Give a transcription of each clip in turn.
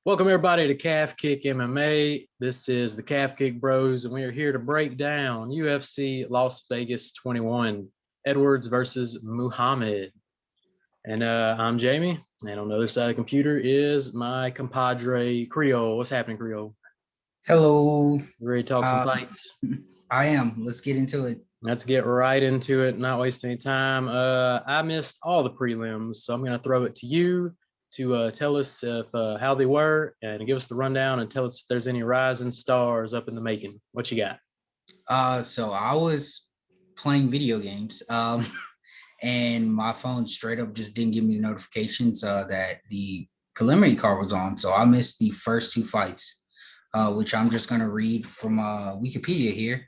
Welcome everybody to Calf Kick MMA. This is the Calf Kick Bros, and we are here to break down UFC Las Vegas 21, Edwards versus Muhammad. And I'm Jamie, and on the other side of the computer is my compadre Creole. What's happening, Creole? Hello. Ready to talk some fights? I am. Let's get into it. Let's get right into it, not waste any time. I missed all the prelims, so I'm going to throw it to you to tell us if how they were and give us the rundown and tell us if there's any rising stars up in the making. What you got? So I was playing video games, and my phone straight up just didn't give me the notifications that the preliminary card was on. So I missed the first two fights, which I'm just gonna read from Wikipedia here.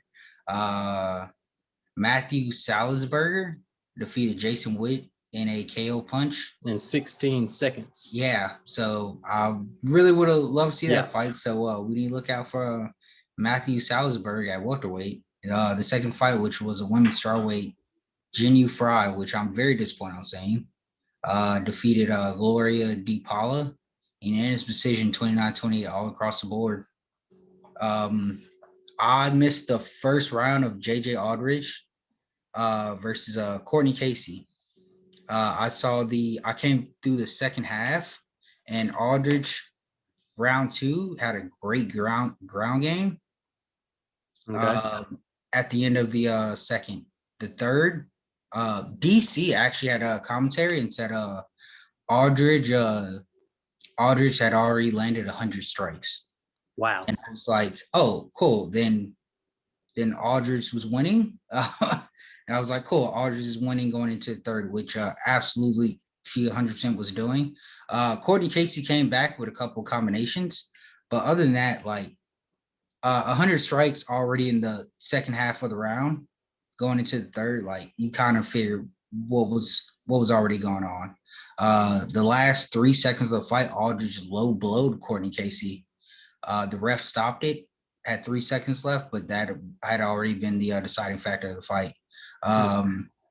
Matthew Salisbury defeated Jason Witt in a KO punch in 16 seconds. Yeah, so I really would have loved to see that fight. So we need to look out for Matthew Salisbury at welterweight. The second fight, which was a women's strawweight, Jinyu Fry, which I'm very disappointed on saying, defeated Gloria DiPaula in unanimous decision 29-28 all across the board. I missed the first round of JJ Aldridge versus Courtney Casey. I came through the second half, and Aldridge round two had a great ground game. Okay. At the end of the second, the third, DC actually had a commentary and said Aldridge had already landed 100 strikes. Wow. And I was like, oh, cool. Then Aldridge was winning. And I was like, cool, Aldridge is winning going into the third, which absolutely she 100% was doing. Courtney Casey came back with a couple combinations. But other than that, like 100 strikes already in the second half of the round, going into the third, like you kind of figured what was already going on. The last 3 seconds of the fight, Aldridge low blowed Courtney Casey. The ref stopped it at 3 seconds left, but that had already been the deciding factor of the fight.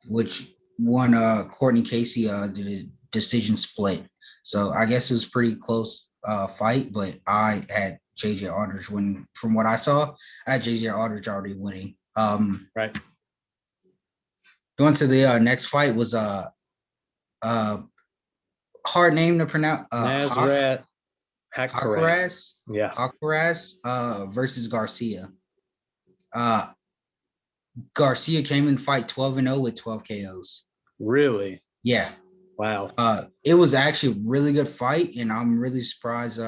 Which won Courtney Casey the decision split. So I guess it was pretty close fight, but I had JJ Aldridge winning. From what I saw, I had JJ Aldridge already winning. Right. Going to the next fight was hard name to pronounce. Nasrat Haqparast. Yeah. Haqparast versus Garcia. Garcia came in fight 12-0 with 12 KOs. Really? Yeah. Wow. It was actually a really good fight, and I'm really surprised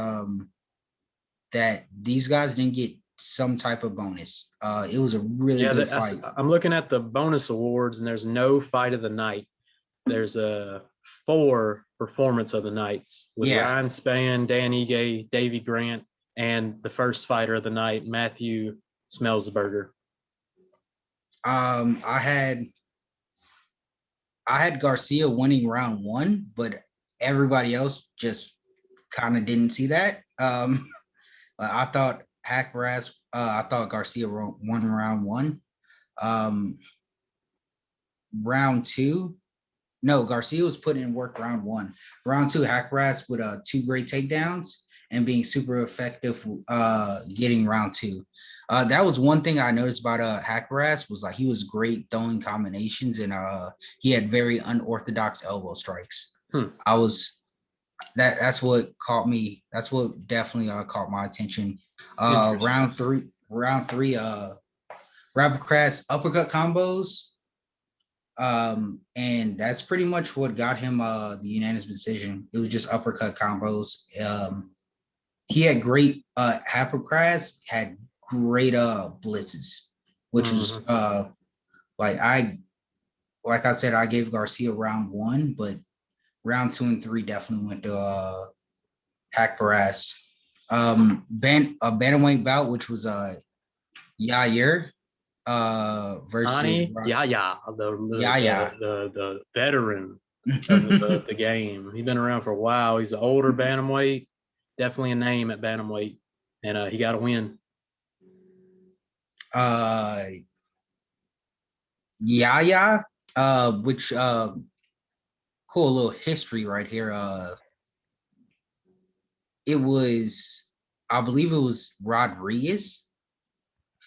that these guys didn't get some type of bonus. It was a really good fight. I'm looking at the bonus awards, and there's no fight of the night. There's 4 performance of the nights with Ryan Spann, Dan Ige, Davey Grant, and the first fighter of the night, Matthew Smellsberger. I had Garcia winning round 1, but everybody else just kind of didn't see that. I thought I thought Garcia won round 1. Round 2, no, Garcia was putting in work round 1. Round 2, Haqparast with 2 great takedowns and being super effective getting round 2. That was one thing I noticed about Haqparast was like he was great throwing combinations, and he had very unorthodox elbow strikes. That's what caught me. That's what definitely caught my attention. Round three, Haqparast uppercut combos. And that's pretty much what got him the unanimous decision. It was just uppercut combos. He had great Haqparast had great blitzes, which was like I said, I gave Garcia round 1, but round 2 and 3 definitely went to Haqparast. Bantamweight bout, which was Yair versus the veteran of the game. He's been around for a while. He's an older bantamweight, definitely a name at bantamweight, and he got a win. Which cool little history right here. I believe it was Rodriguez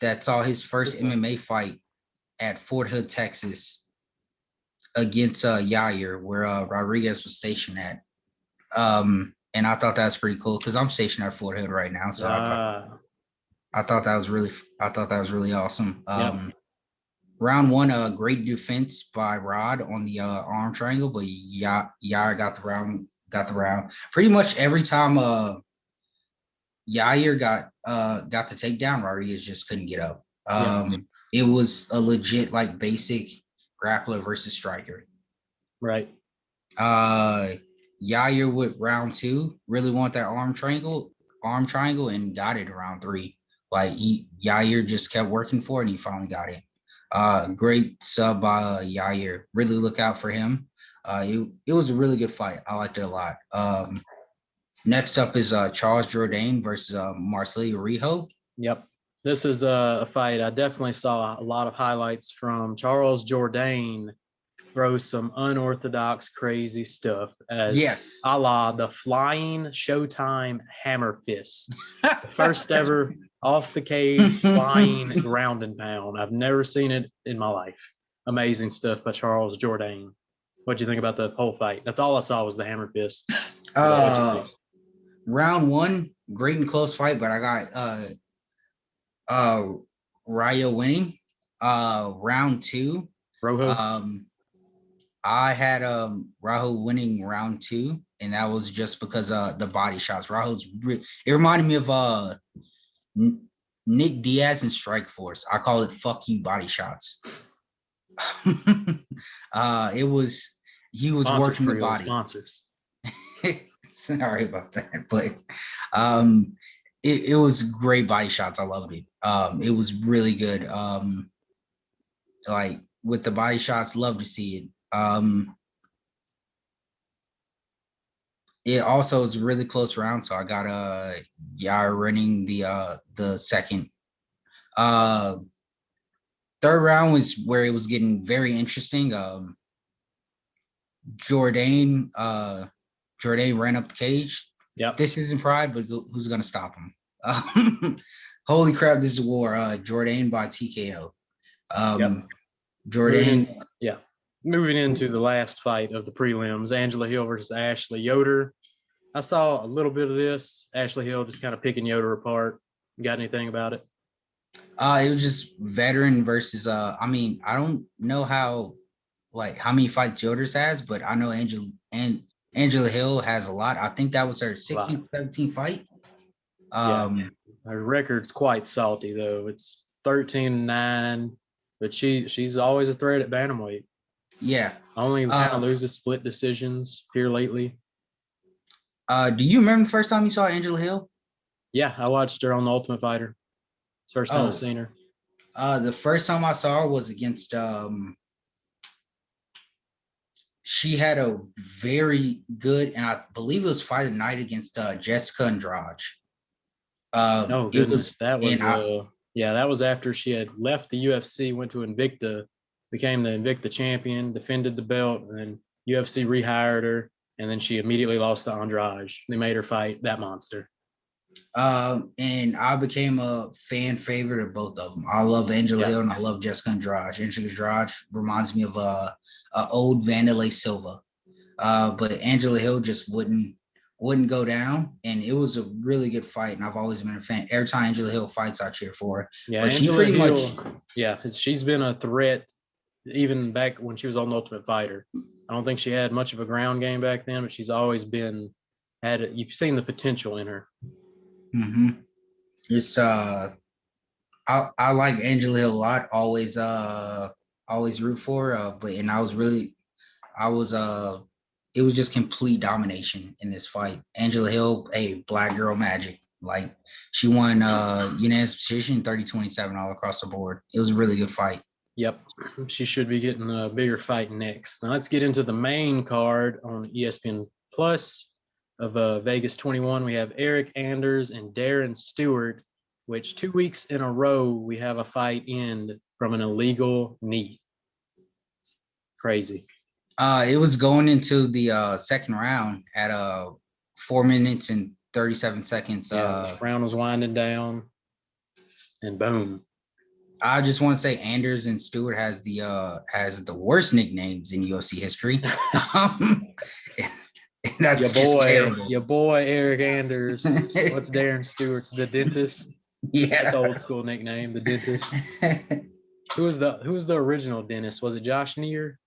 that saw his first MMA fight at Fort Hood, Texas, against Yair, where Rodriguez was stationed at. And I thought that was pretty cool because I'm stationed at Fort Hood right now, so I thought that was really awesome. Yep. Round one, a great defense by Rod on the arm triangle, but Yair got the round. Pretty much every time Yair got the takedown, Rodriguez just couldn't get up. It was a legit like basic grappler versus striker. Right. Yair with round two really want that arm triangle, and got it around three. Like Yair just kept working for it, and he finally got it. Great sub by Yair. Really look out for him. It was a really good fight. I liked it a lot. Next up is Charles Jourdain versus Marceli Rijo. Yep. This is a fight I definitely saw a lot of highlights from. Charles Jourdain throws some unorthodox, crazy stuff as a la the flying Showtime hammer fist. The first ever off the cage flying ground and pound. I've never seen it in my life. Amazing stuff by Charles Jourdain. What'd you think about the whole fight? That's all I saw was the hammer fist. Round one, great and close fight, but I got Rijo winning. Round two, Rojo. I had Rijo winning round two, and that was just because the body shots. It reminded me of Nick Diaz in Strikeforce. I call it "fuck you" body shots. He was sponsors working the body. Sponsors. Sorry about that, but it was great body shots. I loved it. It was really good. Like with the body shots, love to see it. It also was a really close round, so I got Yair running the second. Third round was where it was getting very interesting. Jourdain ran up the cage. Yep. This isn't pride, but who's gonna stop him? Holy crap, this is war. Jourdain by TKO. Jourdain. Moving into the last fight of the prelims, Angela Hill versus Ashley Yoder. I saw a little bit of this. Ashley Hill just kind of picking Yoder apart. You got anything about it? It was just veteran versus I mean, I don't know how many fights Yoder's has, but I know Angela Hill has a lot. I think that was her 16, 17 fight. Her record's quite salty though. It's 13-9, but she's always a threat at bantamweight. Yeah. Only kind of loses split decisions here lately. Do you remember the first time you saw Angela Hill? Yeah, I watched her on The Ultimate Fighter. It's the first time I've seen her. The first time I saw her was against she had a very good, and I believe it was Fight of the Night against Jessica Andrade. Oh goodness, that was after she had left the UFC, went to Invicta, became the Invicta champion, defended the belt, and then UFC rehired her, and then she immediately lost to Andrade. They made her fight that monster. And I became a fan favorite of both of them. I love Angela Hill and I love Jessica Andrade. Angela Andrade reminds me of a old Vanderlei Silva. But Angela Hill just wouldn't go down, and it was a really good fight. And I've always been a fan. Every time Angela Hill fights, I cheer for her. Yeah, but Angela Hill, she's been a threat even back when she was on The Ultimate Fighter. I don't think she had much of a ground game back then, but she's always you've seen the potential in her. Mm-hmm. It's I like Angela Hill a lot. Always root for her. It was just complete domination in this fight. Angela Hill, a black girl magic. Like she won unanimous decision 30-27 all across the board. It was a really good fight. Yep. She should be getting a bigger fight next. Now let's get into the main card on ESPN Plus of Vegas 21. We have Eric Anders and Darren Stewart, which 2 weeks in a row we have a fight end from an illegal knee. Crazy. It was going into the second round at 4 minutes and 37 seconds. Yeah, round was winding down, and boom. I just want to say Anders and Stewart has the worst nicknames in UFC history. That's just terrible. Your boy Eric Anders. What's Darren Stewart's the dentist? Yeah, That's old school nickname, the dentist. Who was the original dentist? Was it Josh Neer?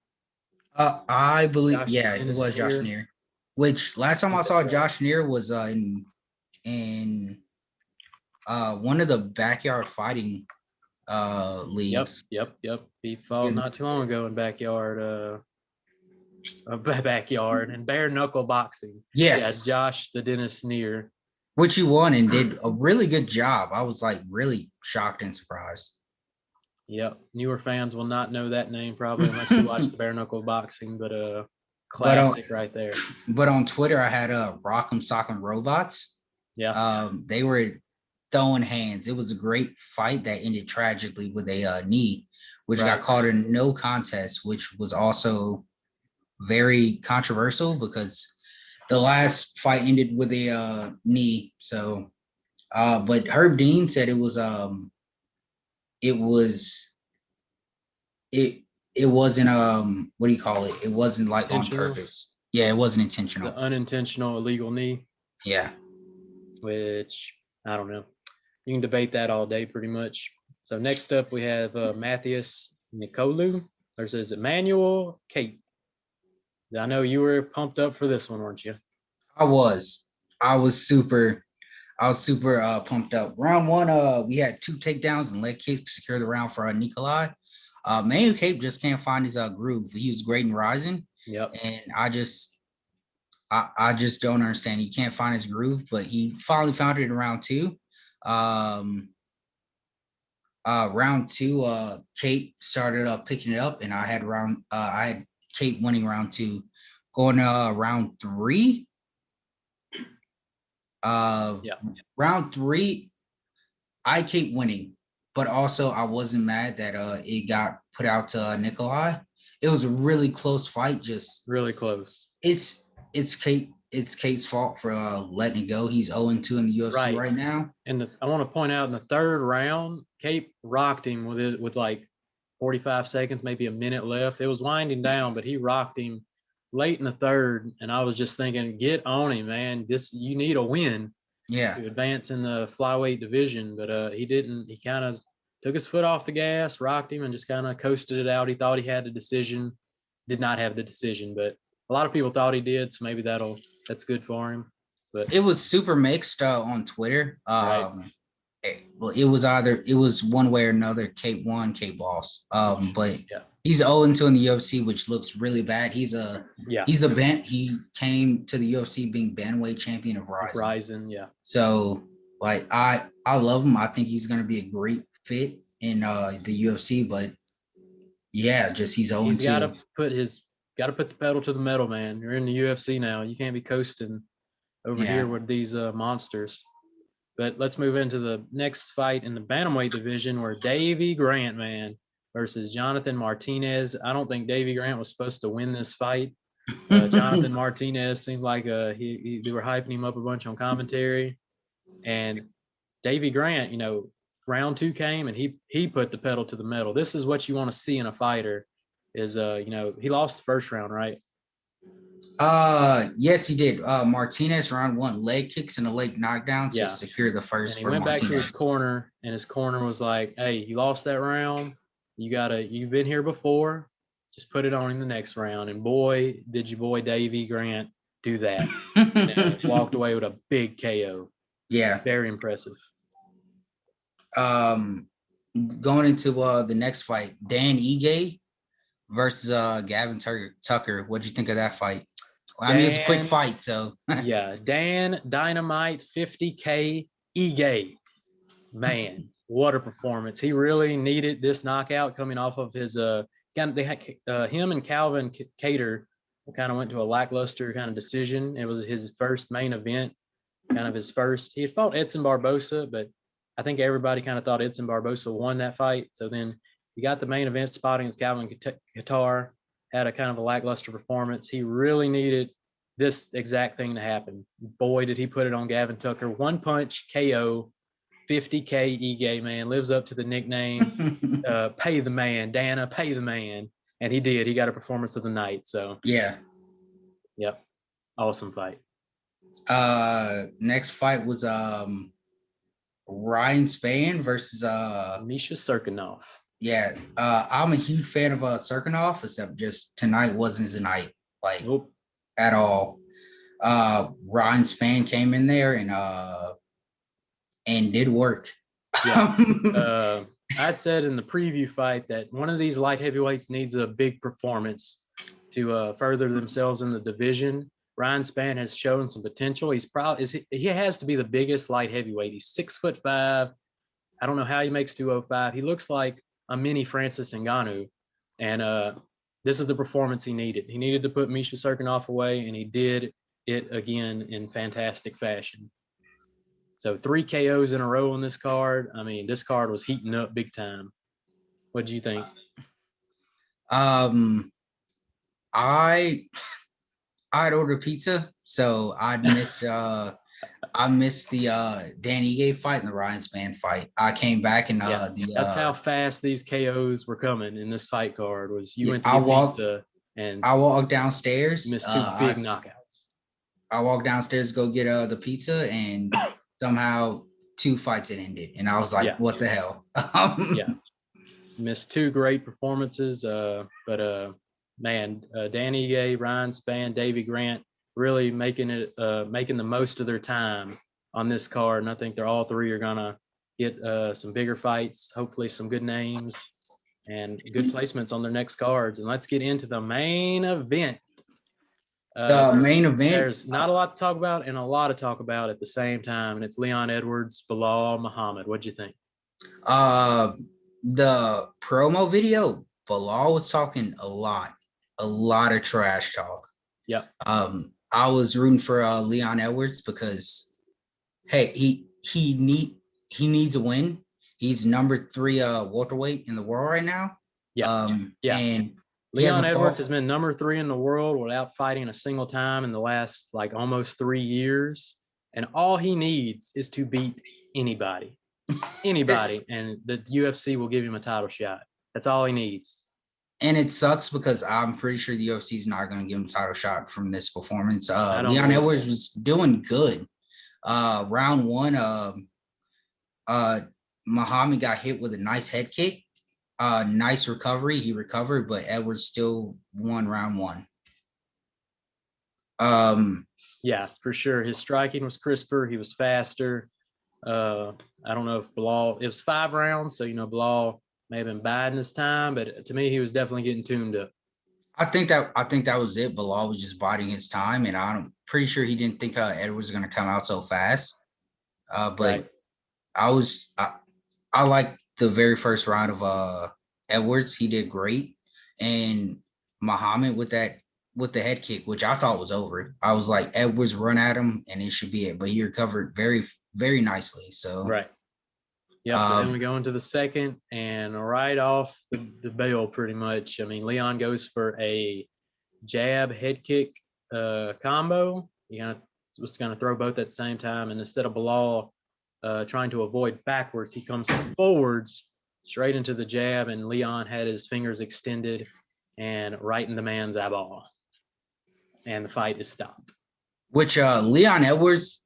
I believe, Josh yeah, it was Josh Neer. Which last time I saw right. Josh Neer was in one of the backyard fighting leagues. Yep. He fought not too long ago in backyard and bare knuckle boxing. Yes. Yeah, Josh the dentist Neer. Which he won and did a really good job. I was like really shocked and surprised. Yep. Newer fans will not know that name probably unless you watch the bare knuckle boxing, but classic right there. But on Twitter, I had Rock'em Sock'em Robots. Yeah. They were throwing hands. It was a great fight that ended tragically with a knee, which got called a no contest, which was also very controversial because the last fight ended with a knee. So, but Herb Dean said it wasn't what do you call it? It wasn't like on purpose. Yeah, it wasn't intentional. The unintentional illegal knee. Yeah. Which I don't know. You can debate that all day pretty much. So next up we have Matthias Nicolou versus Emmanuel Kate. I know you were pumped up for this one, weren't you? I was super pumped up. Round one, we had 2 takedowns and leg kicks to secure the round for Nikolai. Emmanuel Cape just can't find his groove. He was great in rising. Yep. And I just don't understand. He can't find his groove, but he finally found it in round 2. Round 2, Kate started picking it up, and I had Kate winning round 2. Going to round 3. Round 3, I keep winning, but also I wasn't mad that it got put out to Nikolai. It was a really close fight, just really close. It's Kate's fault for letting it go. He's 0-2 in the UFC right now. And I want to point out in the third round, Kate rocked him with like 45 seconds, maybe a minute left. It was winding down, but he rocked him late in the third, and I was just thinking, get on him, man. You need a win to advance in the flyweight division, but he didn't. He kind of took his foot off the gas, rocked him, and just kind of coasted it out. He thought he had the decision, did not have the decision, but a lot of people thought he did, so maybe that's good for him. But it was super mixed on Twitter. It was one way or another. Kate won, Kate lost. But he's 0-2 in the UFC, which looks really bad. He came to the UFC being bantamweight champion of Rising. So like I love him. I think he's gonna be a great fit in the UFC, but yeah, just he's 0-2. He's got to put the pedal to the metal, man. You're in the UFC now. You can't be coasting over here with these monsters. But let's move into the next fight in the bantamweight division, where Davey Grant, man, versus Jonathan Martinez. I don't think Davey Grant was supposed to win this fight. Jonathan Martinez seemed like they were hyping him up a bunch on commentary, and Davey Grant, round 2 came and he put the pedal to the metal. This is what you want to see in a fighter. Is he lost the first round, right? Yes, he did. Martinez round 1, leg kicks and a leg knockdown to secure the first. And he went back to his corner, and his corner was like, "Hey, you lost that round. You've been here before. Just put it on in the next round." And boy, did your boy Davey Grant do that. And walked away with a big KO. Yeah, very impressive. Going into the next fight, Dan Ige versus Gavin Tucker. What'd you think of that fight? I mean, it's a quick fight, so yeah. Dan Dynamite 50K Ige. Man, what a performance. He really needed this knockout coming off of his they had him and Calvin Cater kind of went to a lackluster kind of decision. It was his first main event, kind of his first. He had fought Edson Barbosa, but I think everybody kind of thought Edson Barbosa won that fight. So then he got the main event spot against Calvin Qatar, had a kind of a lackluster performance. He really needed this exact thing to happen. Boy, did he put it on Gavin Tucker. One punch KO, 50K E-Gay, man. Lives up to the nickname. Pay the man, Dana, pay the man. And he did. He got a performance of the night. So, Yeah. yep. Awesome fight. Next fight was Ryan Spann versus Misha Serkinov. Yeah, I'm a huge fan of Serkinov, except just tonight wasn't his night, like at all. Ryan Spann came in there and did work. Yeah. I said in the preview fight that one of these light heavyweights needs a big performance to further themselves in the division. Ryan Spann has shown some potential. He has to be the biggest light heavyweight. He's 6'5". I don't know how he makes 205. He looks like a mini Francis Ngannou. And this is the performance he needed. He needed to put Misha Serkinov away, and he did it again in fantastic fashion. So 3 KOs in a row on this card. I mean, this card was heating up big time. What do you think? I'd ordered pizza, so I missed the Dan Ige fight and the Ryan Spann fight. I came back and that's how fast these KOs were coming in this fight card. Was you went to get pizza and I walked downstairs, missed 2 big knockouts. I walked downstairs to go get the pizza, and somehow 2 fights had ended, and I was like, "What the hell?" Yeah, missed 2 great performances, but man, Dan Ige, Ryan Spann, Davey Grant really making the most of their time on this card, and I think they're all 3 are gonna get some bigger fights, hopefully some good names and good placements on their next cards. And let's get into the main event. The main event. There's not a lot to talk about and a lot to talk about at the same time, and it's Leon Edwards, Belal Muhammad. What'd you think? The promo video, Belal was talking a lot of trash talk. Yeah. I was rooting for Leon Edwards because, hey, he needs a win. He's number 3 welterweight in the world right now. Yeah. And Leon Edwards has been number 3 in the world without fighting a single time in the last like almost 3 years. And all he needs is to beat anybody. Anybody, and the UFC will give him a title shot. That's all he needs. And it sucks because I'm pretty sure the UFC is not going to give him a title shot from this performance. Leon Edwards was doing good. Round 1, Muhammad got hit with a nice head kick. Nice recovery. He recovered, but Edwards still won round 1. Yeah, for sure. His striking was crisper. He was faster. I don't know if Belal, it was 5 rounds, so Belal may have been biding his time, but to me, he was definitely getting tuned up. I think that was it. Belal was just biding his time, and I'm pretty sure he didn't think Edwards was going to come out so fast. But right. I liked the very first round of Edwards. He did great, and Muhammad with the head kick, which I thought was over. I was like, Edwards run at him, and it should be it. But he recovered very, very nicely. So right. Yeah, then we go into the second, and right off the bail, pretty much. I mean, Leon goes for a jab head kick combo. Was going to throw both at the same time, and instead of Belal trying to avoid backwards, he comes forwards straight into the jab, and Leon had his fingers extended and right in the man's eyeball, and the fight is stopped. Which Leon Edwards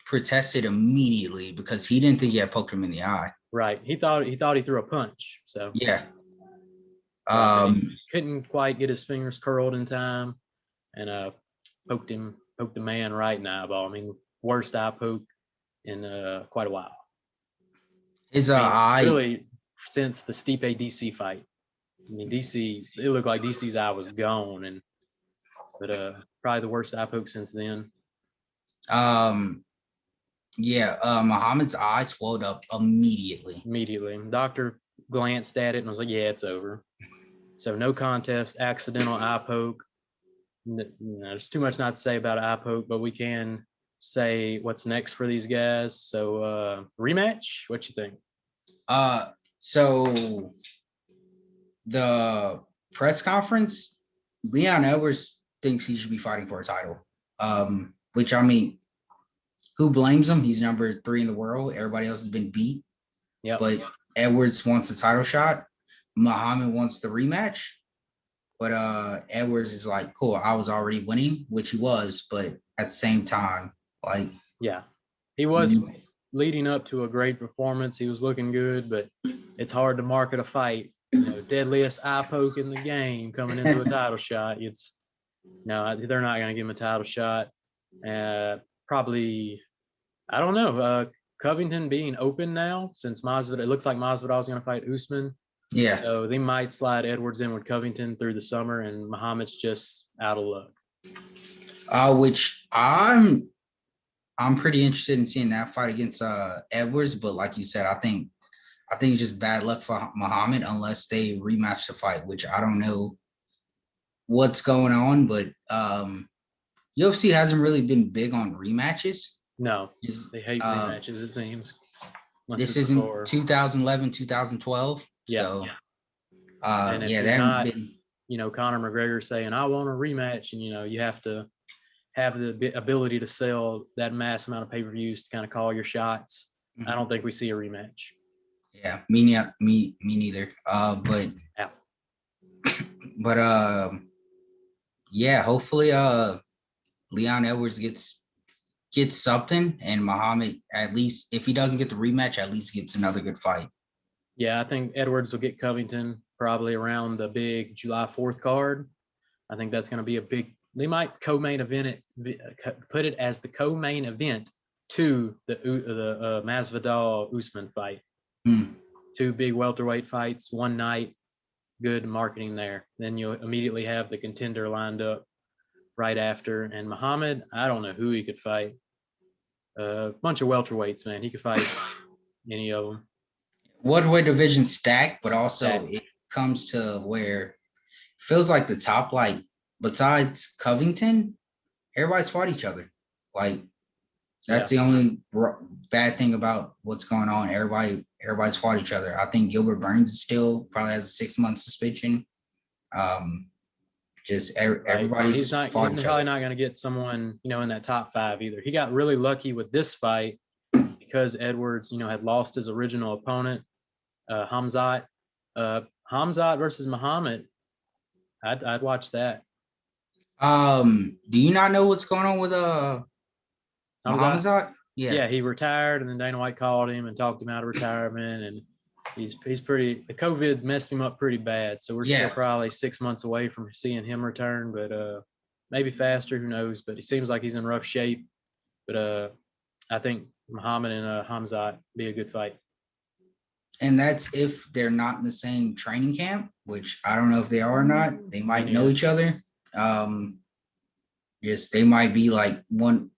protested immediately because he didn't think he had poked him in the eye. Right. He thought he threw a punch. So yeah. He couldn't quite get his fingers curled in time, and poked the man right in the eyeball. I mean, worst eye poke in quite a while. His eye really since the Stipe DC fight. I mean, DC, it looked like DC's eye was gone, but probably the worst eye poke since then. Muhammad's eye swelled up immediately. Doctor glanced at it and was like, yeah, it's over. So no contest, accidental eye poke. There's too much not to say about eye poke, but we can say what's next for these guys. So rematch, what you think? So the press conference, Leon Edwards thinks he should be fighting for a title. Which I mean, who blames him? He's number 3 in the world. Everybody else has been beat. Yep. But Edwards wants a title shot. Muhammad wants the rematch. But Edwards is like, cool, I was already winning, which he was, but at the same time, like, yeah, he was leading up to a great performance. He was looking good, but it's hard to market a fight. Deadliest eye poke in the game coming into a title shot. It's no, they're not going to give him a title shot. Probably, I don't know. Covington being open now since Masvidal, it looks like Masvidal is going to fight Usman. yeah. So they might slide Edwards in with Covington through the summer, and Muhammad's just out of luck. Which I'm pretty interested in seeing that fight against Edwards, but like you said, I think it's just bad luck for Muhammad unless they rematch the fight, which I don't know what's going on, but UFC hasn't really been big on rematches. No, they hate rematches, it seems. This isn't 2011, 2012. Yeah. So, and if they you're haven't not, been. Conor McGregor saying, I want a rematch, and, you have to have the ability to sell that mass amount of pay-per-views to kind of call your shots. Mm-hmm. I don't think we see a rematch. Yeah, me neither. But yeah. But yeah, hopefully Leon Edwards gets something, and Muhammad, at least if he doesn't get the rematch, at least gets another good fight. Yeah, I think Edwards will get Covington probably around the big July 4th card. I think that's going to be a big. They might co-main event it, put it as the co-main event to the Masvidal Usman fight. Two big welterweight fights, one night. Good marketing there. Then you'll immediately have the contender lined up right after. And Muhammad, I don't know who he could fight. A bunch of welterweights, man. He could fight any of them. Welterweight division stacked, but also it comes to where it feels like the top, like besides Covington, everybody's fought each other. Like that's the only bad thing about what's going on. Everybody's fought each other. I think Gilbert Burns is still probably has a 6-month suspension. Just everybody's he's probably not going to get someone in that top 5 either. He got really lucky with this fight because Edwards had lost his original opponent, Hamzat. Hamzat versus Muhammad, I'd watch that. Do you not know what's going on with Hamzat? Yeah, he retired, and then Dana White called him and talked him out of retirement, and he's pretty. The COVID messed him up pretty bad, so we're still probably 6 months away from seeing him return, but maybe faster, who knows? But he seems like he's in rough shape. But I think Muhammad and Hamzat be a good fight. And that's if they're not in the same training camp, which I don't know if they are or not. They might know each other. They might be like one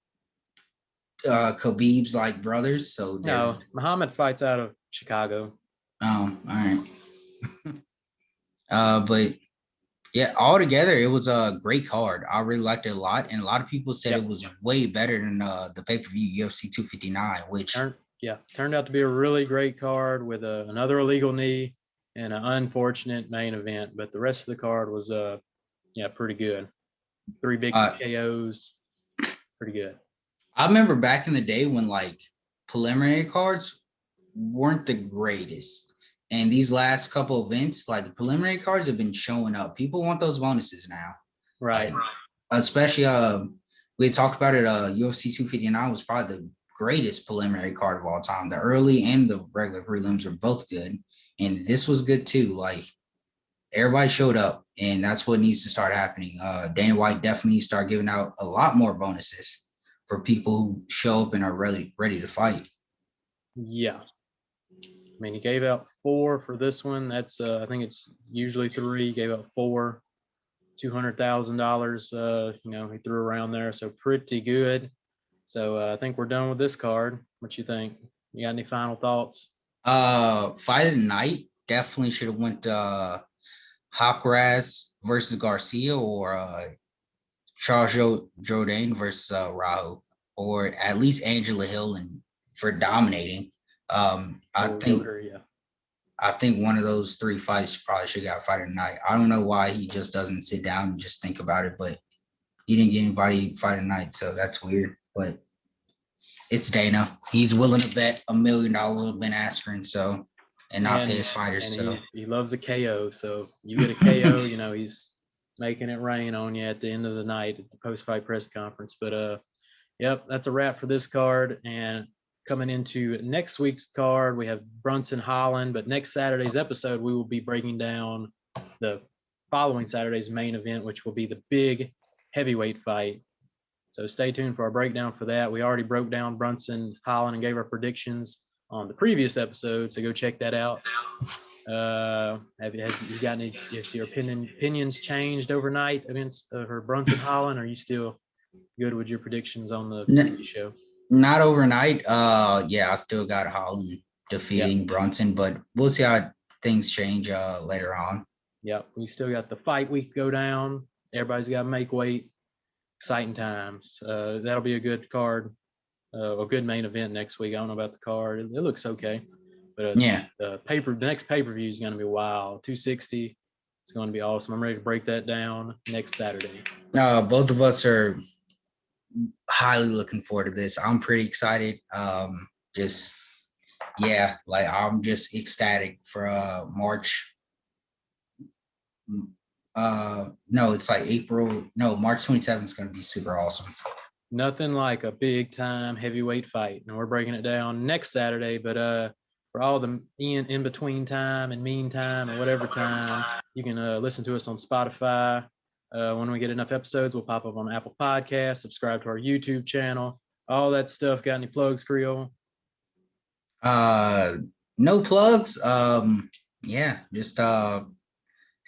Khabib's like brothers. So no, Muhammad fights out of Chicago. Oh, all right. But yeah, altogether it was a great card. I really liked it a lot, and a lot of people said it was way better than the pay-per-view UFC 259, which turned out to be a really great card with another illegal knee and an unfortunate main event. But the rest of the card was pretty good. 3 big KOs, pretty good. I remember back in the day when like preliminary cards weren't the greatest, and these last couple events, like the preliminary cards, have been showing up. People want those bonuses now, right? Especially we talked about it. UFC 259 was probably the greatest preliminary card of all time. The early and the regular prelims were both good, and this was good too. Like everybody showed up, and that's what needs to start happening. Dana White definitely needs to start giving out a lot more bonuses for people who show up and are ready to fight. Yeah. I mean, he gave out 4 for this one. That's I think it's usually 3. He gave out 4, $200,000. He threw around there, so pretty good. So I think we're done with this card. What you think? You got any final thoughts? Fight of the night definitely should have went Hopkins versus Garcia, or Charles Jourdain versus Rijo, or at least Angela Hill, and for dominating. I think one of those 3 fights probably should have got fight of the night. I don't know why he just doesn't sit down and just think about it, but he didn't get anybody fight tonight, so that's weird. But it's Dana. He's willing to bet $1 million on Ben Askren, so and not pay his fighters. And So he loves a KO. So you get a KO, he's making it rain on you at the end of the night at the post-fight press conference. But yep, that's a wrap for this card. And coming into next week's card, we have Brunson Holland. But next Saturday's episode, we will be breaking down the following Saturday's main event, which will be the big heavyweight fight. So stay tuned for our breakdown for that. We already broke down Brunson Holland and gave our predictions on the previous episode, so go check that out. Have you got any? Has your opinions changed overnight against for Brunson Holland? Are you still good with your predictions on the previous show? Not overnight. Yeah, I still got Holland defeating Brunson, but we'll see how things change later on. Yep, we still got the fight week go down. Everybody's got to make weight. Exciting times. That'll be a good card, a good main event next week. I don't know about the card. It looks okay, but the next pay-per-view is going to be wild. 260. It's going to be awesome. I'm ready to break that down next Saturday. Both of us are highly looking forward to this. I'm pretty excited. I'm just ecstatic for March. No, it's like April. No, March 27th is going to be super awesome. Nothing like a big time heavyweight fight, and we're breaking it down next Saturday. But for all the in between time and meantime and whatever time, you can listen to us on Spotify. When we get enough episodes, we'll pop up on Apple Podcasts. Subscribe to our YouTube channel. All that stuff. Got any plugs, Creole? No plugs. Yeah, just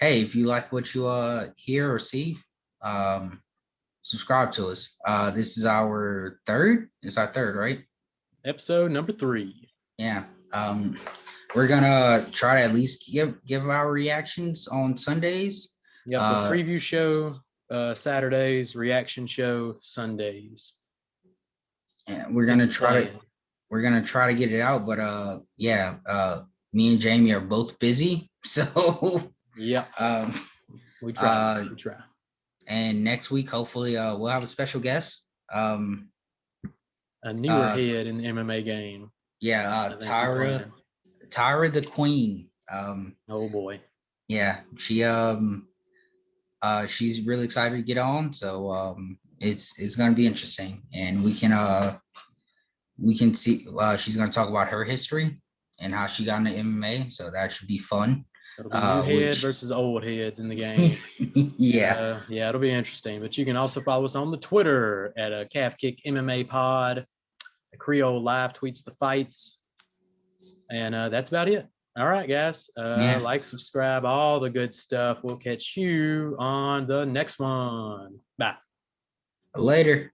hey, if you like what you hear or see, subscribe to us. This is our third. It's our third, right? Episode number 3. Yeah. We're gonna try to at least give our reactions on Sundays. Yep, the preview show Saturdays, reaction show Sundays. And we're gonna try to get it out, but me and Jamie are both busy, so yeah. We try. And next week, hopefully, we'll have a special guest. A newer head in the MMA game. Yeah, Tyra the Queen. Oh boy. Yeah, she's really excited to get on, so it's gonna be interesting, and we can see she's gonna talk about her history and how she got into MMA, so that should be fun. It'll be new head versus old heads in the game. Yeah, it'll be interesting. But you can also follow us on the Twitter at a Calf Kick MMA Pod. The Creole live tweets the fights, and that's about it. All right, guys. Like, subscribe, all the good stuff. We'll catch you on the next one. Bye. Later.